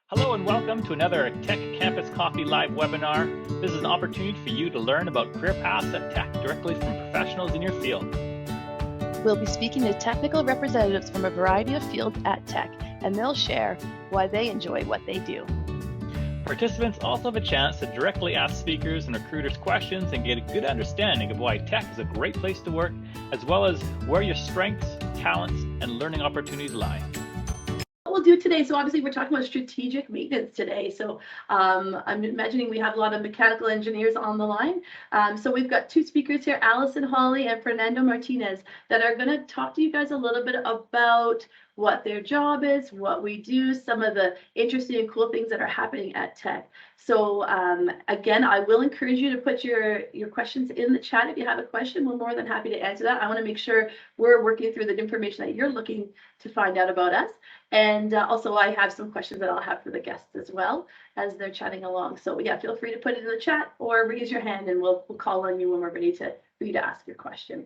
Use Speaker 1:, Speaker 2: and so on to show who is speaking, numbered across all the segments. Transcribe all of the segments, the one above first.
Speaker 1: Hello and welcome to another Tech Campus Coffee Live webinar. This is an opportunity for you to learn about career paths at Tech directly from professionals in your field.
Speaker 2: We'll be speaking to technical representatives from a variety of fields at Tech, and they'll share why they enjoy what they do.
Speaker 1: Participants also have a chance to directly ask speakers and recruiters questions and get a good understanding of why Tech is a great place to work, as well as where your strengths, talents, and learning opportunities lie.
Speaker 3: We'll do today. So obviously we're talking about strategic maintenance today. So I'm imagining we have a lot of mechanical engineers on the line. So we've got two speakers here, Allison Hawley and Fernando Martinez, that are going to talk to you guys a little bit about what their job is, what we do, some of the interesting and cool things that are happening at Tech. So again, I will encourage you to put your questions in the chat. If you have a question, we're more than happy to answer that. I want to make sure we're working through the information that you're looking to find out about us. And also I have some questions that I'll have for the guests as well as they're chatting along. So yeah, feel free to put it in the chat or raise your hand and we'll call on you when we're ready for you to ask your question.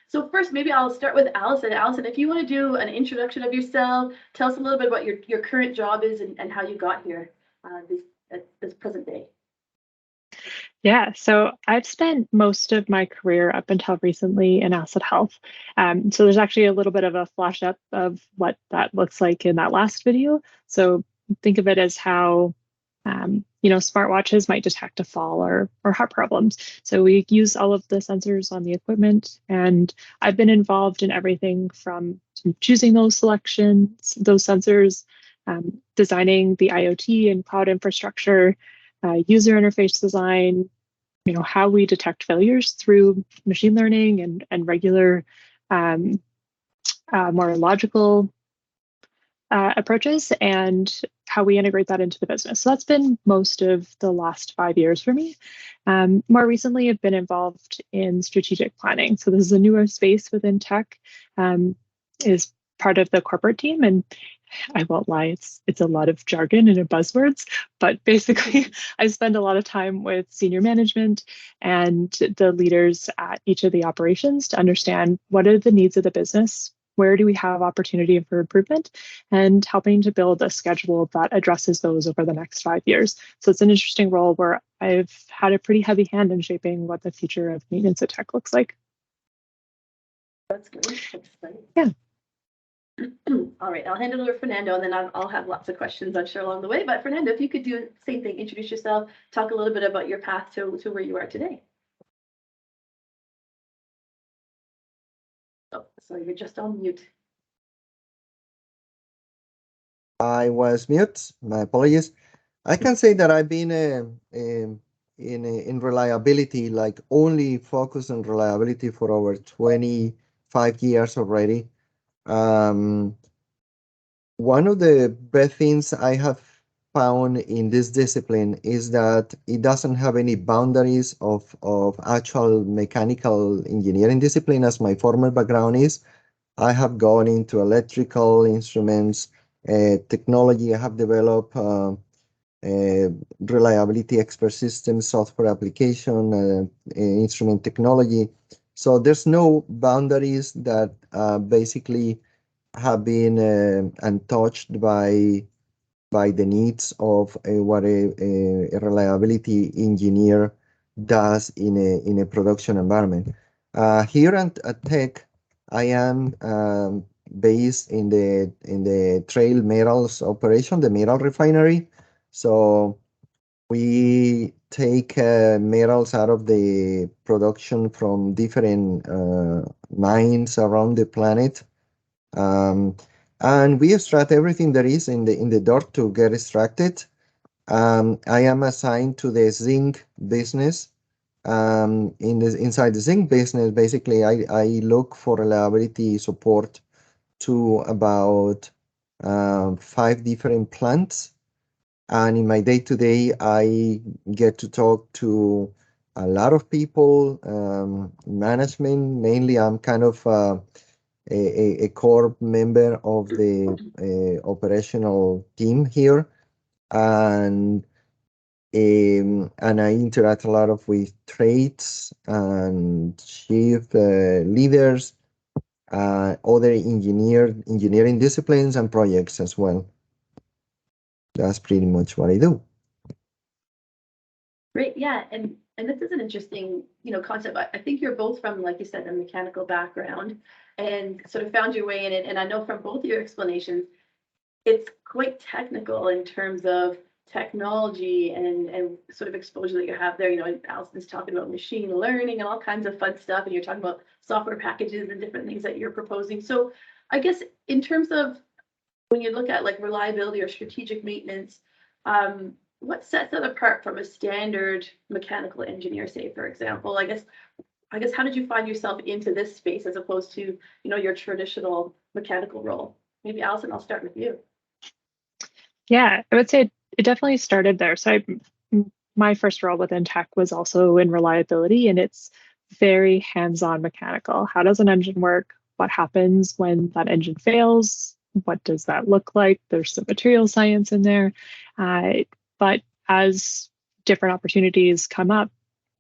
Speaker 3: So first, maybe I'll start with Allison. Allison, if you want to do an introduction of yourself, tell us a little bit about your current job is and how you got here this present day.
Speaker 4: Yeah, so I've spent most of my career up until recently in asset health. So there's actually a little bit of a flash up of what that looks like in that last video. So think of it as how smartwatches might detect a fall or heart problems. So we use all of the sensors on the equipment, and I've been involved in everything from choosing those sensors, designing the IoT and cloud infrastructure, user interface design, how we detect failures through machine learning and regular, more logical approaches, and how we integrate that into the business. So that's been most of the last 5 years for me. More recently, I've been involved in strategic planning. So this is a newer space within Tech, is part of the corporate team, and I won't lie, it's a lot of jargon and buzzwords, but basically I spend a lot of time with senior management and the leaders at each of the operations to understand what are the needs of the business, where do we have opportunity for improvement, and helping to build a schedule that addresses those over the next 5 years. So it's an interesting role where I've had a pretty heavy hand in shaping what the future of maintenance at Tech looks like.
Speaker 3: That's great. That's exciting.
Speaker 4: Yeah.
Speaker 3: All right, I'll hand it over to Fernando, and then I'll have lots of questions, I'm sure, along the way. But Fernando, if you could do the same thing, introduce yourself, talk a little bit about your path to where you are today. Oh, so you're just on mute.
Speaker 5: I was mute. My apologies. I can say that I've been in reliability, like only focused on reliability for over 25 years already. One of the best things I have found in this discipline is that it doesn't have any boundaries of actual mechanical engineering discipline, as my former background is. I have gone into electrical instruments, technology. I have developed reliability expert system, software application, instrument technology. So there's no boundaries that basically have been untouched by the needs of what a reliability engineer does in a production environment. Here at Tech, I am based in the Trail Metals operation, the metal refinery. So we take metals out of the production from different mines around the planet. And we extract everything that is in the dirt to get extracted. I am assigned to the zinc business. Inside the zinc business, basically, I look for reliability support to about 5 different plants. And in my day-to-day, I get to talk to a lot of people, management. Mainly, I'm kind of a core member of the operational team here, and I interact a lot with trades and chief leaders, other engineering disciplines and projects as well. That's pretty much what I do.
Speaker 3: Great, yeah, and this is an interesting, concept. I think you're both from, like you said, a mechanical background and sort of found your way in it. And I know from both your explanations, it's quite technical in terms of technology and sort of exposure that you have there. And Allison's talking about machine learning and all kinds of fun stuff, and you're talking about software packages and different things that you're proposing. So I guess in terms of when you look at like reliability or strategic maintenance, what sets that apart from a standard mechanical engineer, say, for example? I guess how did you find yourself into this space as opposed to, your traditional mechanical role? Maybe Allison, I'll start with you.
Speaker 4: Yeah, I would say it definitely started there. So my first role within tech was also in reliability, and it's very hands-on mechanical. How does an engine work? What happens when that engine fails? What does that look like? There's some material science in there. But as different opportunities come up,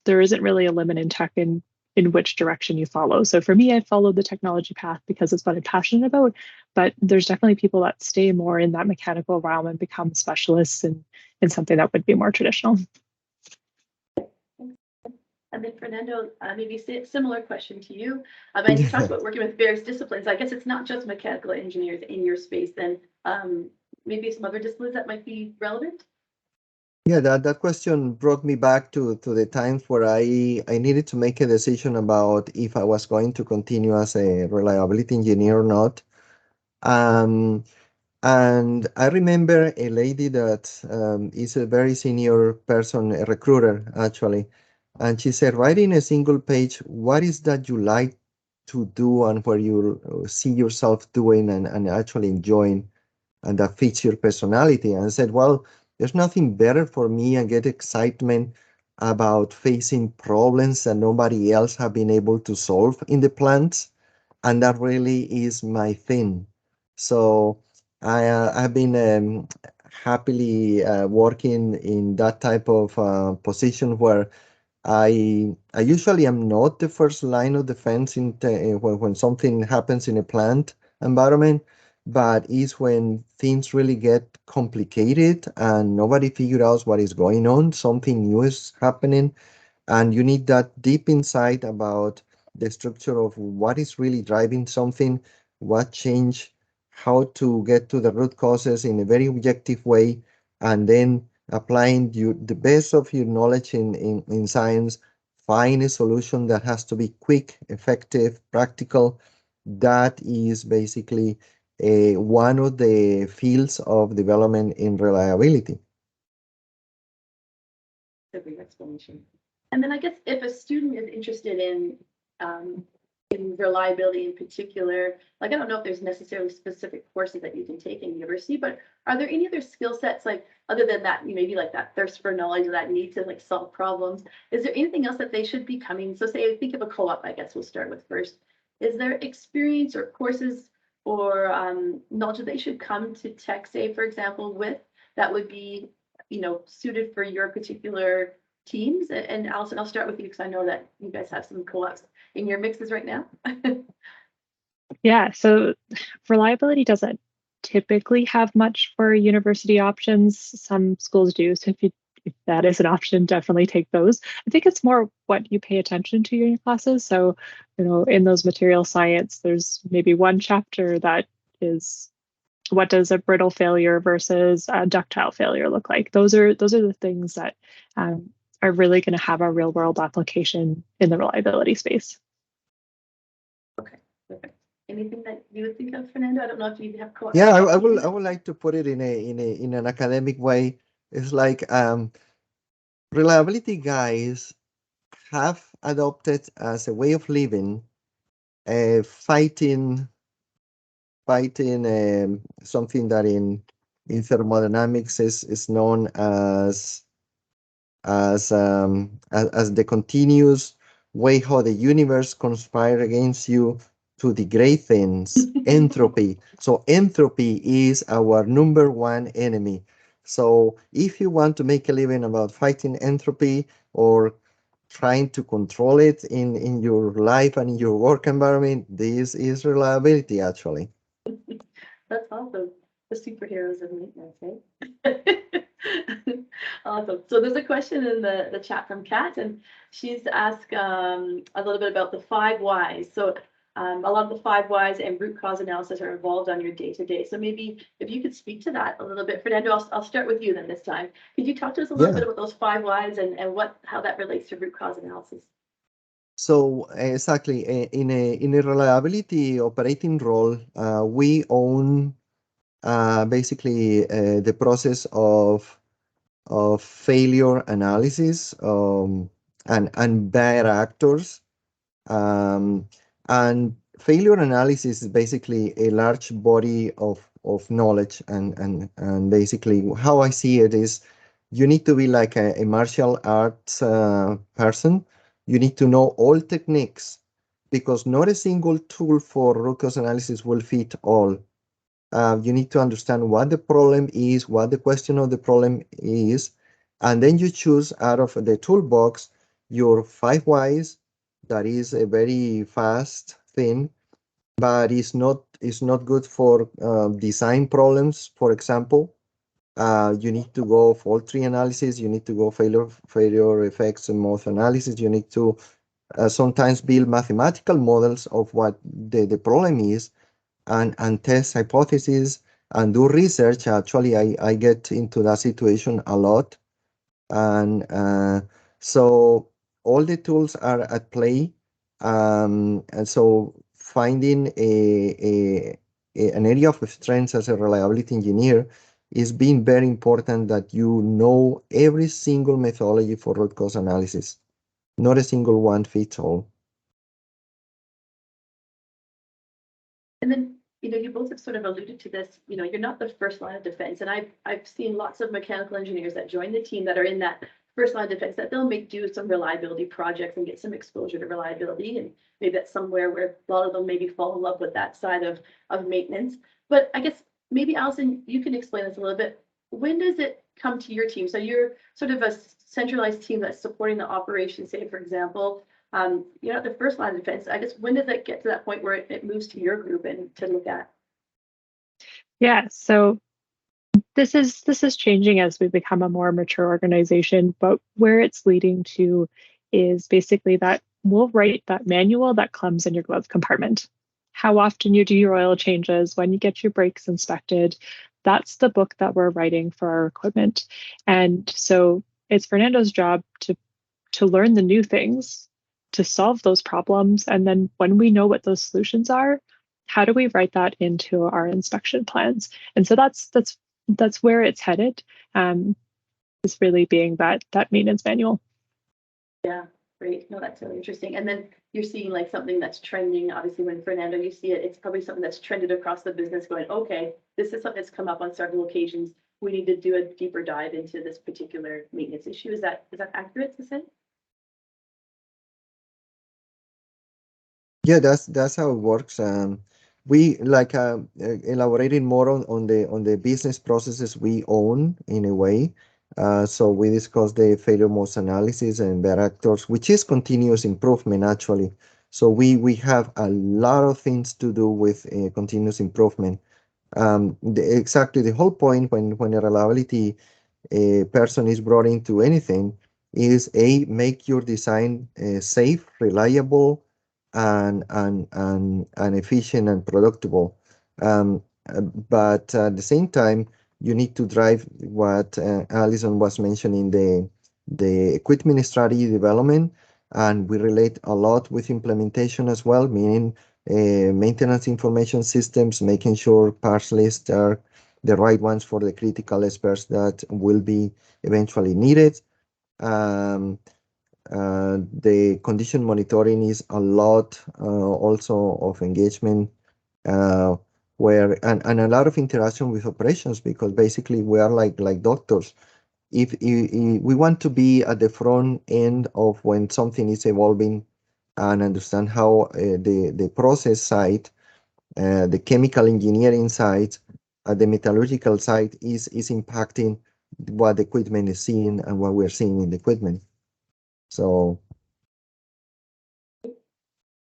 Speaker 4: there isn't really a limit in tech in which direction you follow. So for me, I followed the technology path because it's what I'm passionate about. But there's definitely people that stay more in that mechanical realm and become specialists in something that would be more traditional.
Speaker 3: And then Fernando, maybe similar question to you. And you talked about working with various disciplines. I guess it's not just mechanical engineers in your space, then maybe some other disciplines that might be relevant?
Speaker 5: Yeah, that question brought me back to the times where I needed to make a decision about if I was going to continue as a reliability engineer or not. And I remember a lady that is a very senior person, a recruiter actually, and she said, write in a single page, what is that you like to do and where you see yourself doing and actually enjoying, and that fits your personality. And I said, well, there's nothing better for me. I get excitement about facing problems that nobody else have been able to solve in the plants, and that really is my thing. So I've been happily working in that type of position where I usually am not the first line of defense when something happens in a plant environment, but is when things really get complicated and nobody figures out what is going on, something new is happening, and you need that deep insight about the structure of what is really driving something, what change, how to get to the root causes in a very objective way, and then applying the best of your knowledge in science, find a solution that has to be quick, effective, practical. That is basically one of the fields of development in reliability.
Speaker 3: A great explanation. And then I guess if a student is interested in reliability in particular, like I don't know if there's necessarily specific courses that you can take in university, but are there any other skill sets, like other than that, maybe like that thirst for knowledge or that need to like solve problems? Is there anything else that they should be coming? So say, think of a co-op, I guess we'll start with first. Is there experience or courses or knowledge that they should come to tech, say, for example, with that would be, suited for your particular teams? And Allison, I'll start with you because I know that you guys have some co-ops in your mixes right now.
Speaker 4: Yeah, so reliability doesn't typically have much for university options. Some schools do, so if that is an option, definitely take those. I think it's more what you pay attention to in your classes. So, in those material science, there's maybe one chapter that is what does a brittle failure versus a ductile failure look like. Those are the things that are really going to have a real world application in the reliability space.
Speaker 3: Okay, perfect. Anything that you would think of, Fernando? I don't know if you have co-op.
Speaker 5: Yeah, I would like to put it in an academic way. It's like reliability guys have adopted as a way of living, fighting something that in thermodynamics is known as the continuous way how the universe conspires against you to degrade things, entropy. So entropy is our number one enemy. So if you want to make a living about fighting entropy or trying to control it in your life and in your work environment, this is reliability actually.
Speaker 3: That's awesome. The superheroes of maintenance, eh? Awesome. So there's a question in the chat from Kat, and she's asked a little bit about the 5 whys. So a lot of the 5 whys and root cause analysis are involved on your day-to-day. So maybe if you could speak to that a little bit. Fernando, I'll start with you then this time. Could you talk to us a little bit about those 5 whys and how that relates to root cause analysis?
Speaker 5: So exactly, in a reliability operating role, we own basically the process of failure analysis and bad actors. And failure analysis is basically a large body of knowledge, and basically how I see it is you need to be like a martial arts person. You need to know all techniques, because not a single tool for root cause analysis will fit all. You need to understand what the problem is, what the question of the problem is, and then you choose out of the toolbox your 5 whys. That is a very fast thing, but it's not good for design problems. For example, you need to go fault tree analysis. You need to go failure effects and moth analysis. You need to sometimes build mathematical models of what the problem is, and test hypotheses and do research. Actually, I get into that situation a lot. And so all the tools are at play. And so finding an area of strength as a reliability engineer is being very important, that you know every single methodology for root cause analysis. Not a single one fits all.
Speaker 3: And then, you both have sort of alluded to this, you're not the first line of defense. And I've seen lots of mechanical engineers that join the team that are in that first line of defense, that they'll do some reliability projects and get some exposure to reliability. And maybe that's somewhere where a lot of them maybe fall in love with that side of maintenance. But I guess maybe, Allison, you can explain this a little bit. When does it come to your team? So you're sort of a centralized team that's supporting the operation, say, for example, you're not the first line of defense. I guess when does it get to that point where it moves to your group and to look at?
Speaker 4: Yeah, so this is changing as we become a more mature organization, but where it's leading to is basically that we'll write that manual that comes in your glove compartment. How often you do your oil changes, when you get your brakes inspected, that's the book that we're writing for our equipment. And so it's Fernando's job to learn the new things, to solve those problems. And then when we know what those solutions are, how do we write that into our inspection plans? And so that's where it's headed, is really being that maintenance manual.
Speaker 3: Yeah, great. No, that's really interesting. And then you're seeing like something that's trending. Obviously, when Fernando, you see it, it's probably something that's trended across the business going, okay, this is something that's come up on several occasions. We need to do a deeper dive into this particular maintenance issue. Is that accurate to say?
Speaker 5: Yeah, that's how it works. We like elaborating more on the business processes we own in a way. So we discussed the failure modes analysis and bad actors, which is continuous improvement actually. So we have a lot of things to do with continuous improvement. Exactly the whole point when a reliability person is brought into anything is make your design safe, reliable, and efficient and predictable. But at the same time, you need to drive what Allison was mentioning, the equipment strategy development, and we relate a lot with implementation as well, meaning maintenance information systems, making sure parts lists are the right ones for the critical spares that will be eventually needed. The condition monitoring is a lot also of engagement, where and a lot of interaction with operations, because basically we are like doctors. If we want to be at the front end of when something is evolving and understand how the process side, the chemical engineering side, the metallurgical side is impacting what the equipment is seeing and what we're seeing in the equipment. So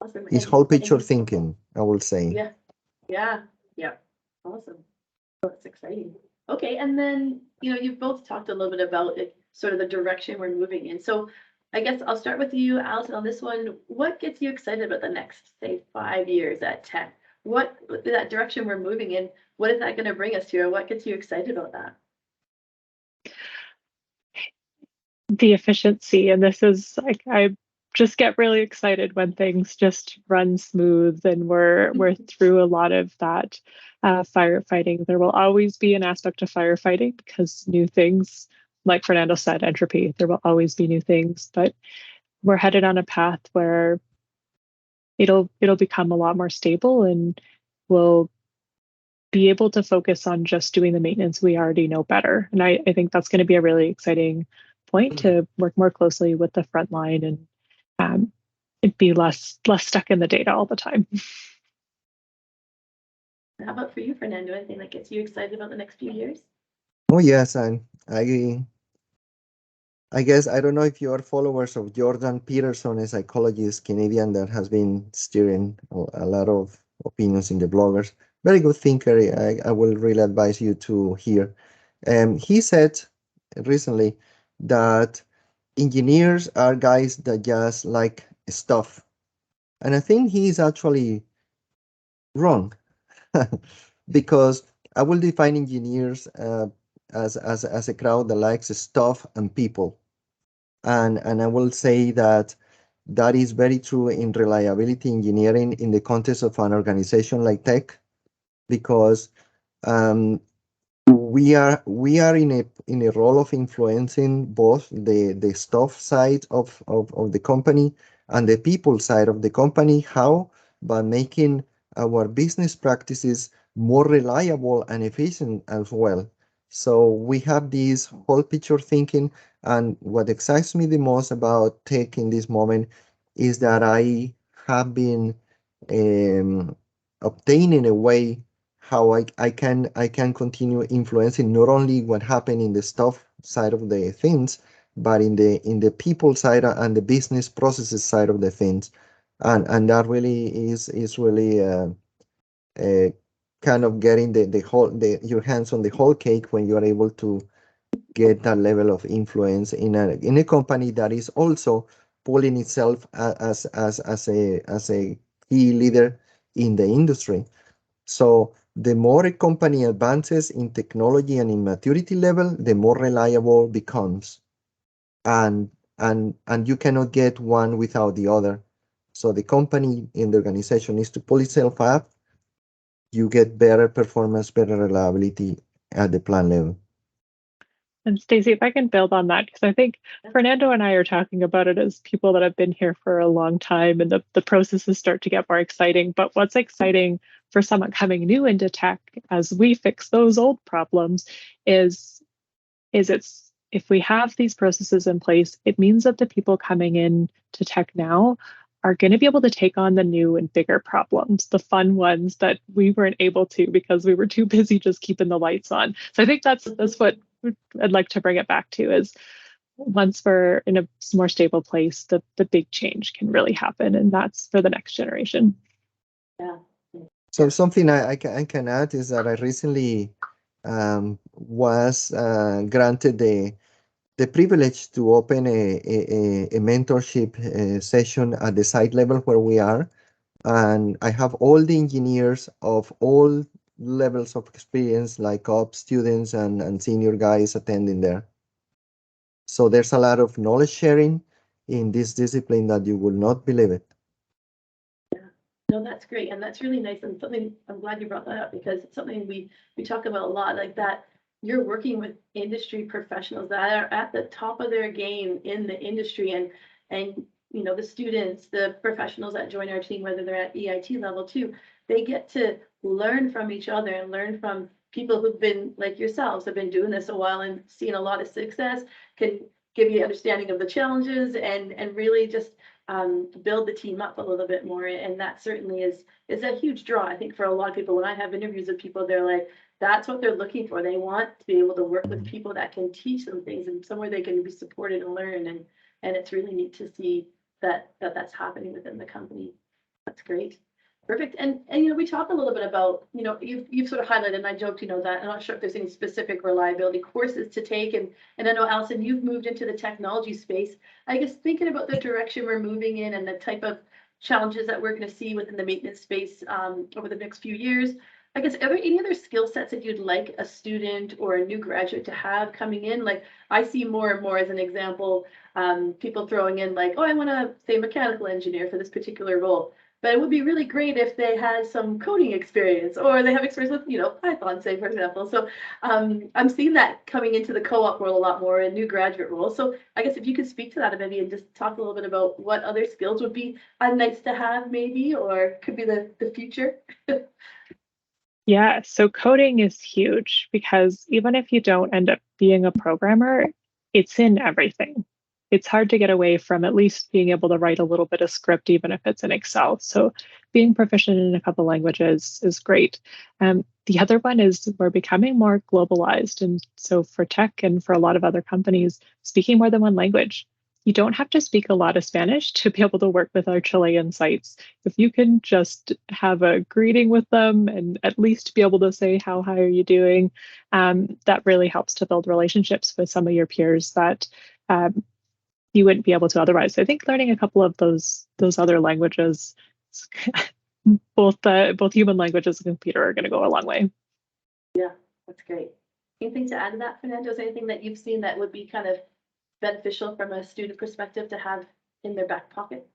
Speaker 3: awesome.
Speaker 5: It's whole picture thinking, I will say.
Speaker 3: Yeah. Awesome. Oh, that's exciting. Okay, and then, you've both talked a little bit about it, sort of the direction we're moving in. So I guess I'll start with you, Allison, on this one. What gets you excited about the next, say, 5 years at Tech? What that direction we're moving in, what is that going to bring us to, or what gets you excited about that?
Speaker 4: The efficiency, and this is like I just get really excited when things just run smooth and we're through a lot of that firefighting. There will always be an aspect of firefighting because new things, like Fernando said, entropy, there will always be new things, but we're headed on a path where it'll become a lot more stable, and we'll be able to focus on just doing the maintenance we already know better. And I think that's going to be a really exciting point to work more closely with the front line and be less stuck in the data all the time.
Speaker 3: How about for you, Fernando? Anything that gets you excited about the next few years?
Speaker 5: Oh yes, and I guess I don't know if you are followers of Jordan Peterson, a psychologist Canadian that has been steering a lot of opinions in the bloggers. Very good thinker. I will really advise you to hear. He said recently that engineers are guys that just like stuff, and I think he is actually wrong because I will define engineers as a crowd that likes stuff and people. And I will say that that is very true in reliability engineering in the context of an organization like Tech, because we are in a role of influencing both the stuff side of the company and the people side of the company. How? By making our business practices more reliable and efficient as well. So we have this whole picture thinking, and what excites me the most about Tech in this moment is that I have been obtaining a way how I can continue influencing not only what happened in the stuff side of the things, but in the people side and the business processes side of the things, and that really is really kind of getting the whole your hands on the whole cake when you are able to get that level of influence in a company that is also pulling itself as a key leader in the industry. So the more a company advances in technology and in maturity level, the more reliable it becomes. And you cannot get one without the other. So the company in the organization needs to pull itself up. You get better performance, better reliability at the plant level.
Speaker 4: And Stacey, if I can build on that, because I think Fernando and I are talking about it as people that have been here for a long time, and the processes start to get more exciting. But what's exciting for someone coming new into tech as we fix those old problems is it's if we have these processes in place, it means that the people coming in to tech now are going to be able to take on the new and bigger problems, the fun ones that we weren't able to because we were too busy just keeping the lights on. So I think that's what I'd like to bring it back to is once we're in a more stable place, the big change can really happen, and that's for the next generation.
Speaker 3: Yeah.
Speaker 5: So something I can add is that I recently was granted the privilege to open a mentorship session at the site level where we are. And I have all the engineers of all levels of experience, like ops students and senior guys attending there. So there's a lot of knowledge sharing in this discipline that you will not believe it.
Speaker 3: No, that's great. And that's really nice. And something I'm glad you brought that up because it's something we talk about a lot, like that you're working with industry professionals that are at the top of their game in the industry, and the students, the professionals that join our team, whether they're at EIT level too, they get to learn from each other and learn from people who've been like yourselves, have been doing this a while and seen a lot of success, can give you understanding of the challenges and really just build the team up a little bit more. And that certainly is a huge draw, I think, for a lot of people. When I have interviews with people, they're like, that's what they're looking for. They want to be able to work with people that can teach them things and somewhere they can be supported and learn. And it's really neat to see that that's happening within the company. That's great. Perfect. And you know, we talked a little bit about, you know, you've sort of highlighted, and I joked, you know, that I'm not sure if there's any specific reliability courses to take. And I know, Allison, you've moved into the technology space. I guess thinking about the direction we're moving in and the type of challenges that we're going to see within the maintenance space over the next few years, I guess, are there any other skill sets that you'd like a student or a new graduate to have coming in? Like, I see more and more as an example, people throwing in like, oh, I want to say mechanical engineer for this particular role. But it would be really great if they had some coding experience or they have experience with, you know, Python, say, for example. So I'm seeing that coming into the co-op world a lot more in new graduate roles. So I guess if you could speak to that a bit and just talk a little bit about what other skills would be nice to have maybe, or could be the future.
Speaker 4: Yeah, so coding is huge because even if you don't end up being a programmer, it's in everything. It's hard to get away from at least being able to write a little bit of script, even if it's in Excel. So being proficient in a couple languages is great. The other one is we're becoming more globalized. And so for tech and for a lot of other companies, speaking more than one language. You don't have to speak a lot of Spanish to be able to work with our Chilean sites. If you can just have a greeting with them and at least be able to say, how high are you doing? That really helps to build relationships with some of your peers that you wouldn't be able to otherwise. So I think learning a couple of those other languages, both human languages and computer, are going to go a long way.
Speaker 3: Yeah, that's great. Anything to add to that, Fernando? Is there anything that you've seen that would be kind of beneficial from a student perspective to have in their back pocket?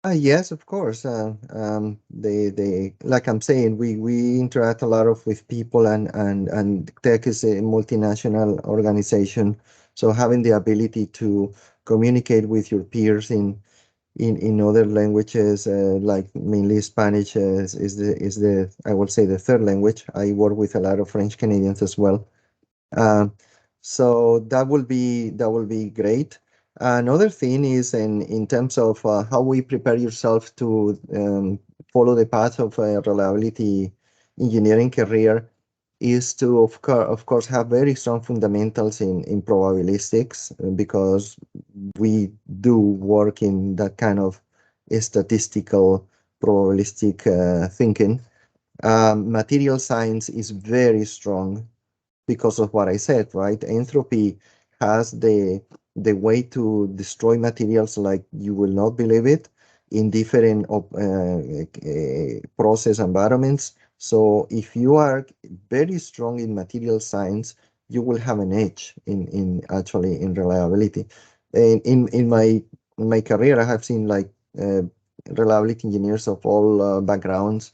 Speaker 5: Yes, of course. They like I'm saying, we interact a lot with people, and tech is a multinational organization. So having the ability to communicate with your peers in other languages, like mainly Spanish, is the I would say the third language. I work with a lot of French Canadians as well. So that will be great. Another thing is in terms of how we prepare yourself to follow the path of a reliability engineering career is to of course have very strong fundamentals in probabilistics, because we do work in that kind of statistical probabilistic thinking. Material science is very strong because of what I said, right? Entropy has the way to destroy materials like you will not believe it in different process environments. So if you are very strong in material science, you will have an edge in actually in reliability. And in my career, I have seen like reliability engineers of all backgrounds.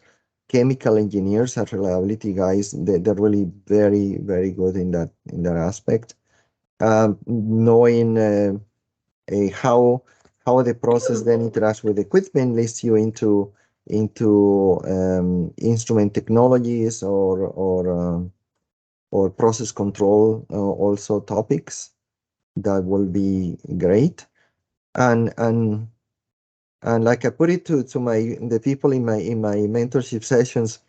Speaker 5: Chemical engineers are reliability guys. They're really very, very good in that aspect. Knowing how the process then interacts with equipment leads you into instrument technologies or process control, also topics that will be great. And like I put it to the people in my mentorship sessions,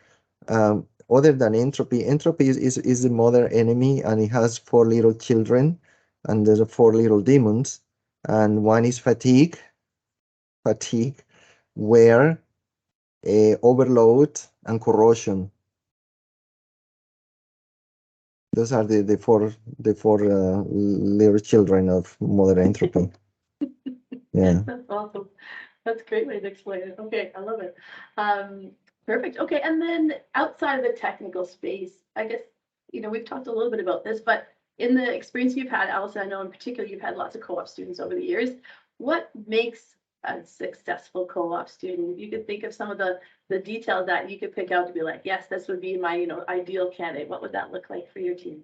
Speaker 5: other than entropy is the mother enemy, and it has 4 little children, and there's 4 little demons, and one is fatigue, wear, overload, and corrosion. Those are the four little children of mother entropy. Yeah.
Speaker 3: That's awesome. That's a great way to explain it. Okay, I love it. Perfect. Okay, and then outside of the technical space, I guess, you know, we've talked a little bit about this, but in the experience you've had, Allison, I know in particular you've had lots of co-op students over the years. What makes a successful co-op student? If you could think of some of the details that you could pick out to be like, yes, this would be my, you know, ideal candidate, what would that look like for your team?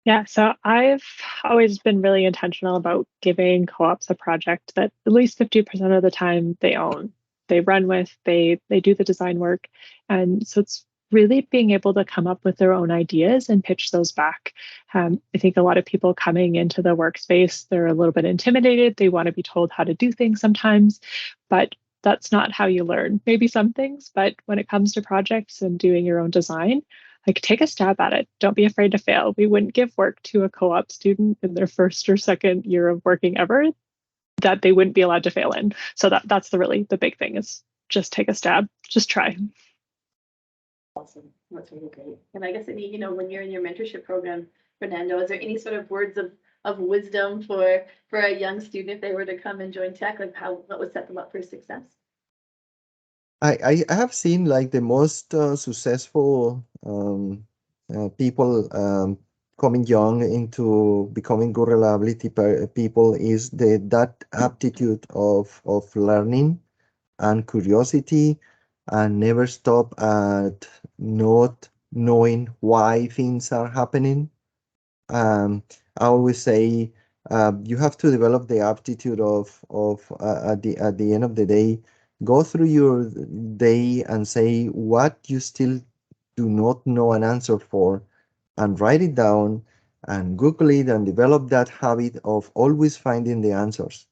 Speaker 4: Yeah, so I've always been really intentional about giving co-ops a project that at least 50% of the time they own, they run with, they do the design work. And so it's really being able to come up with their own ideas and pitch those back. I think a lot of people coming into the workspace, they're a little bit intimidated. They want to be told how to do things sometimes, but that's not how you learn. Maybe some things, but when it comes to projects and doing your own design, like, take a stab at it. Don't be afraid to fail. We wouldn't give work to a co-op student in their first or second year of working ever that they wouldn't be allowed to fail in. So that's the big thing, is just take a stab, just try.
Speaker 3: Awesome. That's really great. And I guess, you know, when you're in your mentorship program, Fernando, is there any sort of words of wisdom for a young student if they were to come and join tech, like what would set them up for success?
Speaker 5: I have seen like the most successful people coming young into becoming good reliability people is that aptitude of learning and curiosity, and never stop at not knowing why things are happening. I always say you have to develop the aptitude of at the end of the day, go through your day and say what you still do not know an answer for, and write it down and Google it and develop that habit of always finding the answers.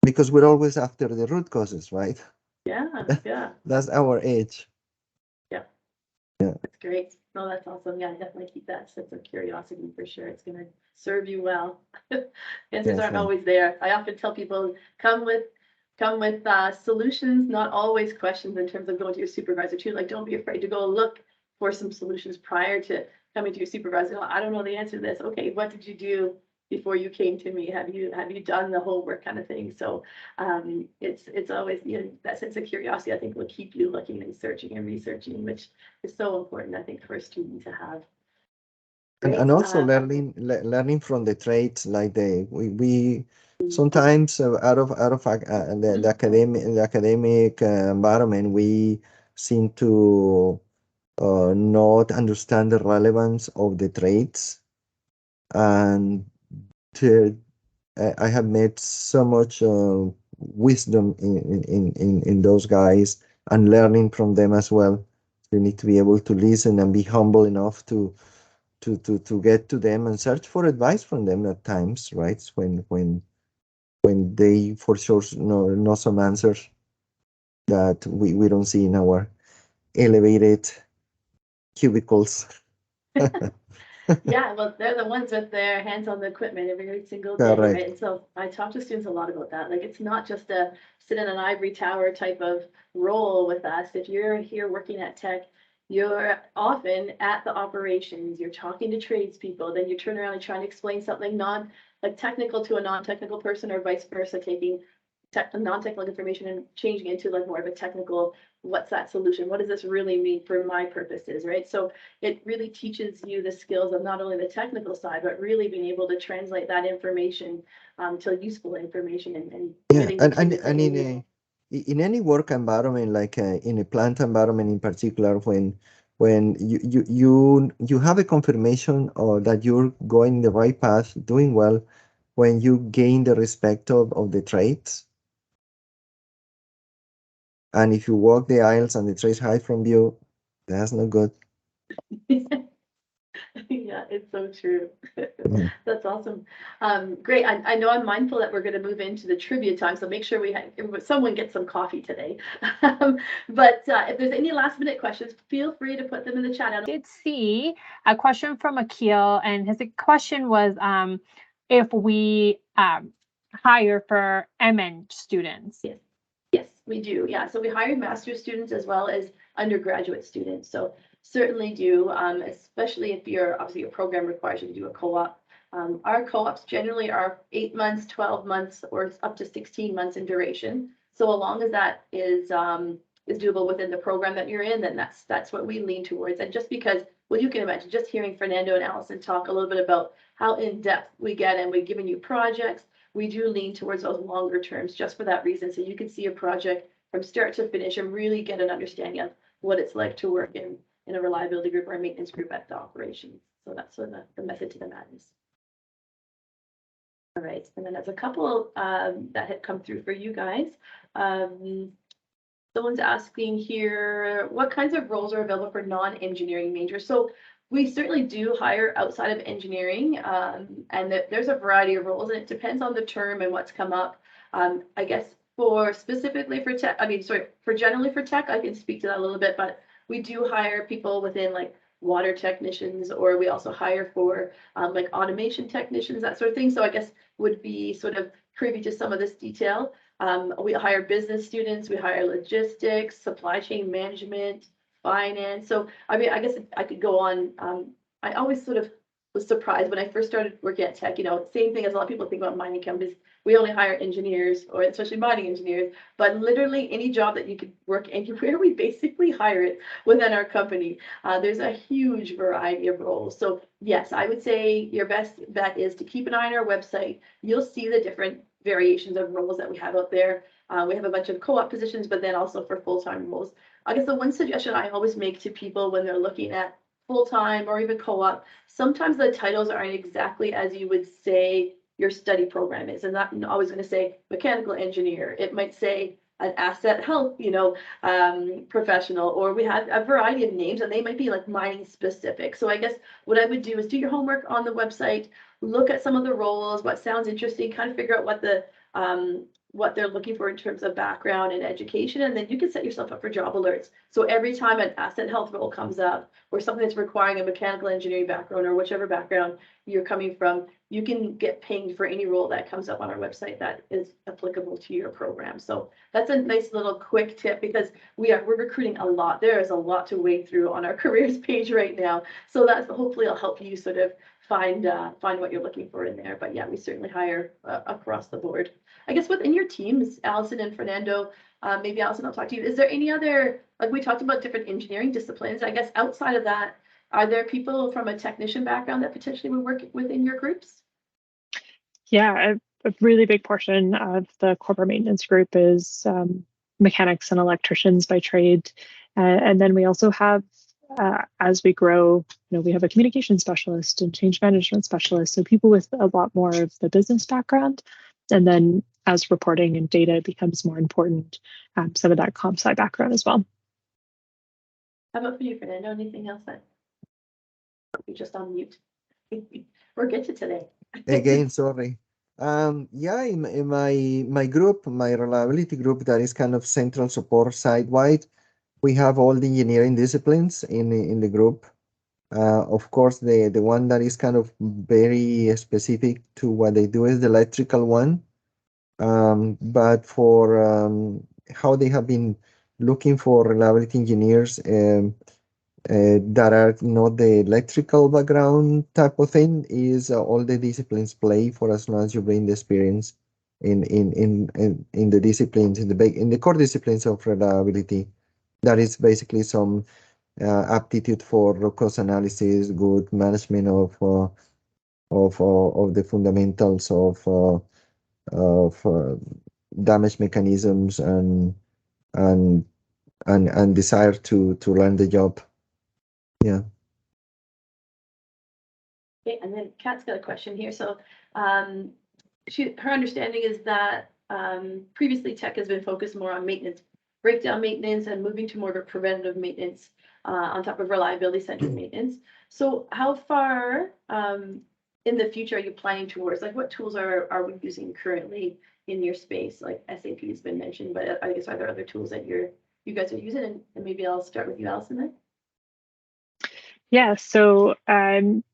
Speaker 5: Because we're always after the root causes, right?
Speaker 3: Yeah, yeah.
Speaker 5: That's our edge.
Speaker 3: Yeah.
Speaker 5: Yeah.
Speaker 3: That's great. No, that's awesome. Yeah, definitely keep that sense of curiosity for sure. It's going to serve you well. Answers aren't always there. I often tell people come with solutions, not always questions, in terms of going to your supervisor too. Like, don't be afraid to go look for some solutions prior to coming to your supervisor. I don't know the answer to this. Okay, what did you do before you came to me? Have you done the homework, kind of thing? So it's always, you know, that sense of curiosity, I think, will keep you looking and searching and researching, which is so important, I think, for a student to have.
Speaker 5: And also learning from the trades, like we sometimes out of the academic environment, we seem to not understand the relevance of the trades, and I have met so much wisdom in those guys, and learning from them as well. You need to be able to listen and be humble enough to get to them and search for advice from them at times, right? When they for sure know some answers that we don't see in our elevated cubicles.
Speaker 3: Yeah, well, they're the ones with their hands on the equipment every single day,
Speaker 5: Correct.
Speaker 3: right? And so I talk to students a lot about that. Like, it's not just a sit in an ivory tower type of role with us. If you're here working at tech, you're often at the operations, you're talking to tradespeople, then you turn around and try to explain something technical to a non-technical person, or vice versa, taking non-technical information and changing it into like more of a technical, what's that solution? What does this really mean for my purposes, right? So it really teaches you the skills of not only the technical side, but really being able to translate that information to useful information and
Speaker 5: in any work environment, like in a plant environment in particular, when you have a confirmation or that you're going the right path, doing well, when you gain the respect of the trades. And if you walk the aisles and the trades hide from you, that's not good.
Speaker 3: Yeah, it's so true. That's awesome. Great. I know I'm mindful that we're going to move into the trivia time, so make sure someone gets some coffee today. But if there's any last minute questions, feel free to put them in the chat.
Speaker 6: I did see a question from Akil, and his question was if we hire for MN students.
Speaker 3: Yes, we do. Yeah, so we hire master's students as well as undergraduate students. So certainly do, especially if obviously your program requires you to do a co-op. Our co-ops generally are 8 months, 12 months, or up to 16 months in duration. So as long as that is doable within the program that you're in, then that's what we lean towards. And just because, well, you can imagine just hearing Fernando and Allison talk a little bit about how in depth we get, and we're giving you projects, we do lean towards those longer terms just for that reason. So you can see a project from start to finish and really get an understanding of what it's like to work in a reliability group or a maintenance group at the operations. So that's sort of the method to the madness. All right, and then there's a couple that had come through for you guys. Someone's asking here, what kinds of roles are available for non-engineering majors? So we certainly do hire outside of engineering, and there's a variety of roles, and it depends on the term and what's come up. I guess specifically for tech, for generally for tech, I can speak to that a little bit, but we do hire people within like water technicians, or we also hire for like automation technicians, that sort of thing. So I guess would be sort of privy to some of this detail. We hire business students, we hire logistics, supply chain management, finance. So, I mean, I guess I could go on. I always sort of was surprised when I first started working at Tech, same thing as a lot of people think about mining companies. We only hire engineers, or especially mining engineers, but literally any job that you could work anywhere, we basically hire it within our company. There's a huge variety of roles. So yes, I would say your best bet is to keep an eye on our website. You'll see the different variations of roles that we have out there. We have a bunch of co-op positions, but then also for full-time roles. I guess the one suggestion I always make to people when they're looking at full-time or even co-op, sometimes the titles aren't exactly as you would say your study program is. And not always going to say mechanical engineer. It might say an asset health, professional, or we have a variety of names and they might be like mining specific. So I guess what I would do is do your homework on the website, look at some of the roles, what sounds interesting, kind of figure out what they're looking for in terms of background and education, and then you can set yourself up for job alerts. So every time an asset health role comes up or something that's requiring a mechanical engineering background or whichever background you're coming from, you can get pinged for any role that comes up on our website that is applicable to your program. So that's a nice little quick tip because we're recruiting a lot. There is a lot to wade through on our careers page right now. So that's hopefully will help you sort of find what you're looking for in there. But yeah, we certainly hire across the board. I guess within your teams, Allison and Fernando, maybe Allison, I'll talk to you. Is there any other, like we talked about different engineering disciplines, I guess outside of that, are there people from a technician background that potentially would work within your groups?
Speaker 4: Yeah, a really big portion of the corporate maintenance group is mechanics and electricians by trade. And then we also have, as we grow, we have a communication specialist and change management specialist. So people with a lot more of the business background. And then as reporting and data becomes more important, some of that comp sci background as well.
Speaker 3: How about for you, Fernando? Anything else that you're just on mute? We'll get you today.
Speaker 5: Again, sorry. Yeah, in my group, my reliability group, that is kind of central support site-wide, we have all the engineering disciplines in the group. Of course, the one that is kind of very specific to what they do is the electrical one. But for how they have been looking for reliability engineers that are not the electrical background type of thing is all the disciplines play for as long as you bring the experience in the disciplines in the core disciplines of reliability. That is basically some aptitude for root cause analysis, good management of the fundamentals of damage mechanisms and desire to learn the job. Yeah.
Speaker 3: Okay, and then Kat's got a question here. So her understanding is that previously Tech has been focused more on maintenance, breakdown maintenance, and moving to more of a preventative maintenance on top of reliability centered maintenance. So how far in the future are you planning towards? Like what tools are we using currently in your space? Like SAP has been mentioned, but I guess are there other tools that you guys are using? And maybe I'll start with you, Allison, then.
Speaker 4: Yeah, so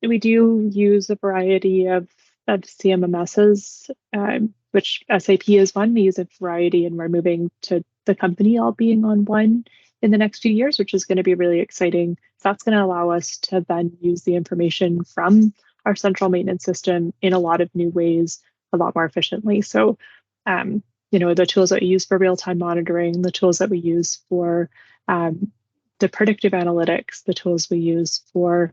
Speaker 4: we do use a variety of CMMSs, which SAP is one. We use a variety, and we're moving to the company all being on one in the next few years, which is going to be really exciting. So that's going to allow us to then use the information from our central maintenance system in a lot of new ways, a lot more efficiently. So, the tools that we use for real-time monitoring, the tools that we use for the predictive analytics, the tools we use for,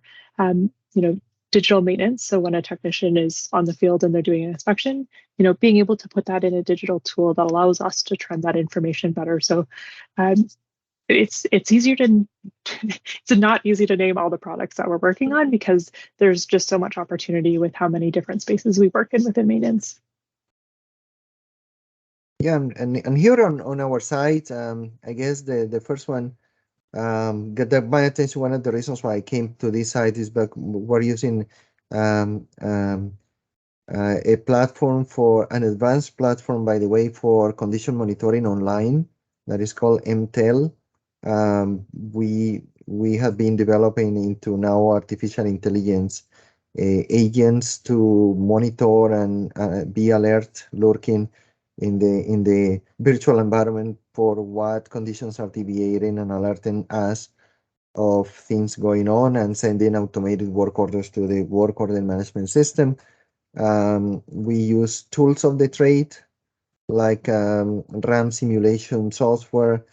Speaker 4: digital maintenance. So when a technician is on the field and they're doing an inspection, being able to put that in a digital tool that allows us to trend that information better. So it's easier to, it's not easy to name all the products that we're working on because there's just so much opportunity with how many different spaces we work in within maintenance.
Speaker 5: Yeah, and here on our site, I guess the first one got my attention. One of the reasons why I came to this site is that we're using a platform an advanced platform, by the way, for condition monitoring online that is called MTEL. We have been developing into now artificial intelligence agents to monitor and be alert, lurking in the virtual environment for what conditions are deviating and alerting us of things going on and sending automated work orders to the work order management system. We use tools of the trade like RAM simulation software.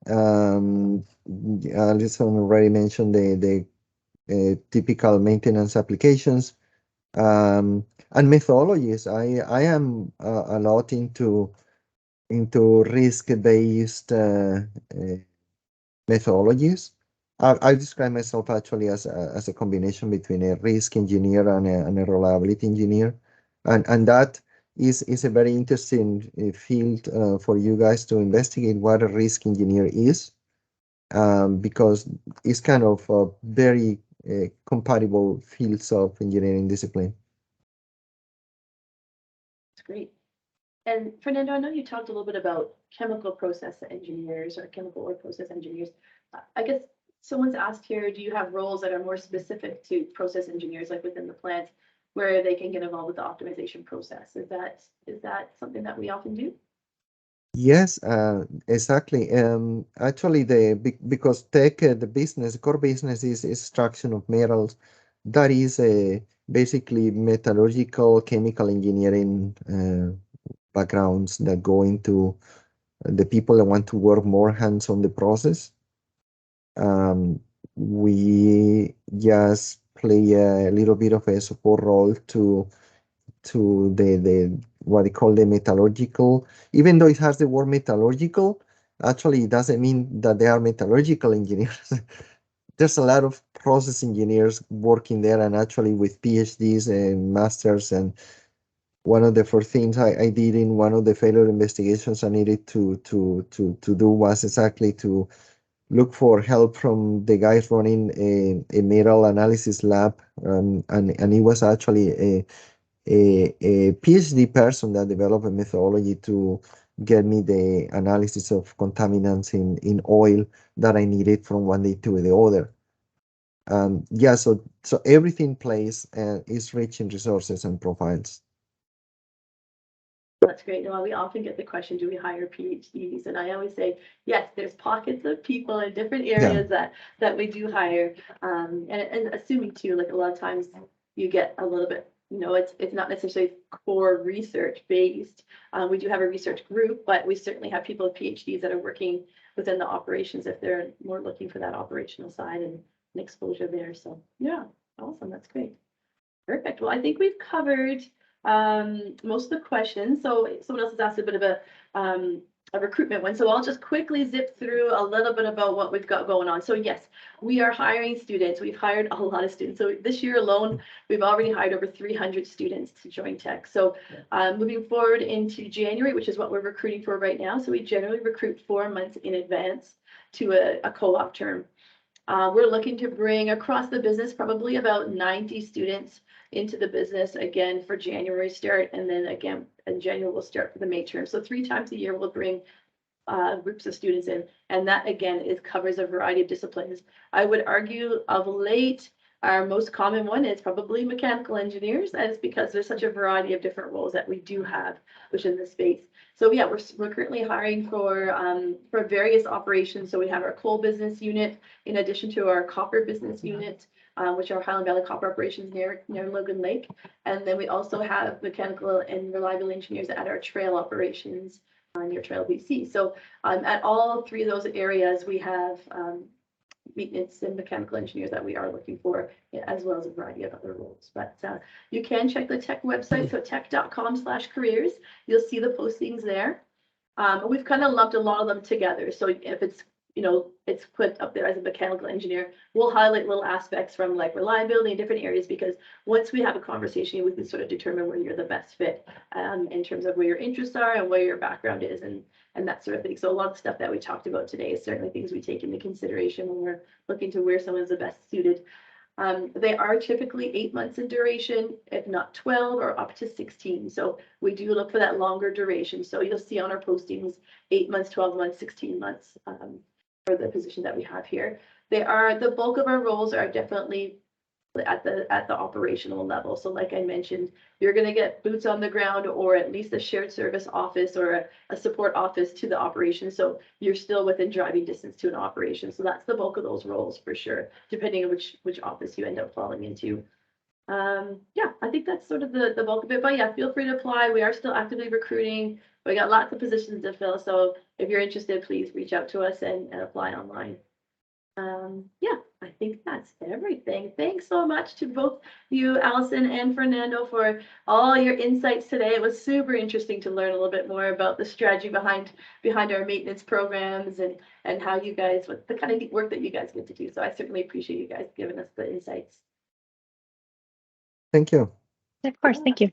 Speaker 5: Alison already mentioned the typical maintenance applications and methodologies. I am a lot into risk-based methodologies. I describe myself actually as a combination between a risk engineer and a reliability engineer, and that is a very interesting field for you guys to investigate what a risk engineer is, because it's kind of very compatible fields of engineering discipline.
Speaker 3: That's great. And Fernando, I know you talked a little bit about chemical process engineers or chemical or process engineers. I guess someone's asked here, do you have roles that are more specific to process engineers, like within the plant, where they can get involved with the optimization process? Is that something that we often do?
Speaker 5: Yes, exactly. Actually, because tech, the core business is extraction of metals. That is basically metallurgical, chemical engineering backgrounds that go into the people that want to work more hands on the process. We just play a little bit of a support role to the what they call the metallurgical. Even though it has the word metallurgical, actually it doesn't mean that they are metallurgical engineers. There's a lot of process engineers working there, and actually with PhDs and masters. And one of the first things I did in one of the failure investigations I needed to do was exactly to look for help from the guys running a metal analysis lab, and it was actually a PhD person that developed a methodology to get me the analysis of contaminants in oil that I needed from one day to the other. Yeah, so everything plays and is rich in resources and profiles.
Speaker 3: That's great. Well, we often get the question, do we hire PhDs? And I always say, yes, there's pockets of people in different areas that we do hire. And assuming too, like a lot of times you get a little bit, it's not necessarily core research based. We do have a research group, but we certainly have people with PhDs that are working within the operations if they're more looking for that operational side and exposure there. So yeah, awesome. That's great. Perfect. Well, I think we've covered most of the questions. So someone else has asked a bit of a recruitment one. So I'll just quickly zip through a little bit about what we've got going on. So yes, we are hiring students. We've hired a lot of students. So this year alone, we've already hired over 300 students to join Tech. So moving forward into January, which is what we're recruiting for right now. So we generally recruit 4 months in advance to a co-op term. We're looking to bring across the business probably about 90 students into the business again for January start, and then again in January we'll start for the May term. So 3 times a year we'll bring groups of students in, and that again covers a variety of disciplines. I would argue of late our most common one is probably mechanical engineers, and it's because there's such a variety of different roles that we do have within the space. So yeah, we're currently hiring for various operations. So we have our coal business unit in addition to our copper business unit, which are Highland Valley Copper operations near Logan Lake. And then we also have mechanical and reliability engineers at our trail operations near Trail BC. So at all 3 of those areas, we have maintenance and mechanical engineers that we are looking for, as well as a variety of other roles. But you can check the Tech website, so tech.com/careers. You'll see the postings there. We've kind of lumped a lot of them together. So if it's it's put up there as a mechanical engineer, we'll highlight little aspects from like reliability in different areas, because once we have a conversation, we can sort of determine where you're the best fit in terms of where your interests are and where your background is and that sort of thing. So a lot of stuff that we talked about today is certainly things we take into consideration when we're looking to where someone's the best suited. They are typically 8 months in duration, if not 12 or up to 16. So we do look for that longer duration. So you'll see on our postings 8 months, 12 months, 16 months. For the position that we have here. The bulk of our roles are definitely at the operational level. So like I mentioned, you're going to get boots on the ground or at least a shared service office or a support office to the operation. So you're still within driving distance to an operation. So that's the bulk of those roles for sure, depending on which office you end up falling into. Yeah, I think that's sort of the bulk of it. But yeah, feel free to apply. We are still actively recruiting. We got lots of positions to fill. So if you're interested, please reach out to us and apply online. Yeah, I think that's everything. Thanks so much to both you, Allison and Fernando, for all your insights today. It was super interesting to learn a little bit more about the strategy behind our maintenance programs and how you guys, what the kind of work that you guys get to do. So I certainly appreciate you guys giving us the insights.
Speaker 5: Thank you.
Speaker 4: Of course, thank you.